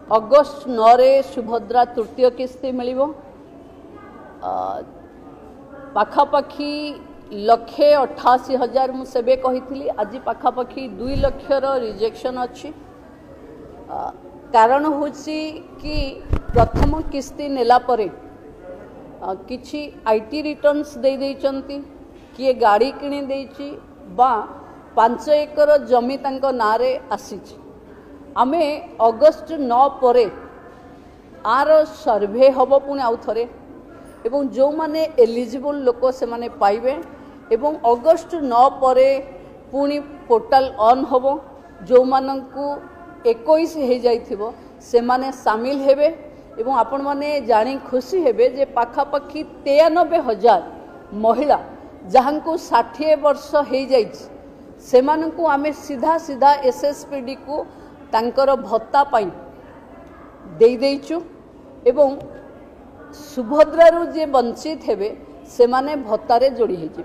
August 9 रे सुभद्रा तृतीय किस्ती मिलिबो। पाखापाखी 1,88,000 मुझे कही आज पाखापाखी 2 लाख रिजेक्शन अच्छी। कारण हूँ कि प्रथम किस्ती नेला परे किछि आईटी रिटर्न्स दे देइचंती, किए गाड़ी किणी देइची बा 5 एकर जमी तांको नारे आसीची। आमे अगस्ट 9 परे आर सर्वे हबो पुणी आउ थरे एवं जो माने एलिजिबल लोक से माने पाइबे एवं अगस्ट 9 परे पुणी पोर्टाल ऑन हबो। जो मानंकु 21 हे जाइथिबो से माने शामिल हेबे एवं आपण माने जानी खुशी हेबे जे पाखापाखी 93,000 महिला जहांकु 60 वर्ष हे जाइछि से मानंकु आमे सीधा सीधा एसएसपीडी को तांकर भत्ता पाई दे देइछु एवं सुभद्रारू जे वंचित हेबे से माने भत्तारे जोड़ी हेजि।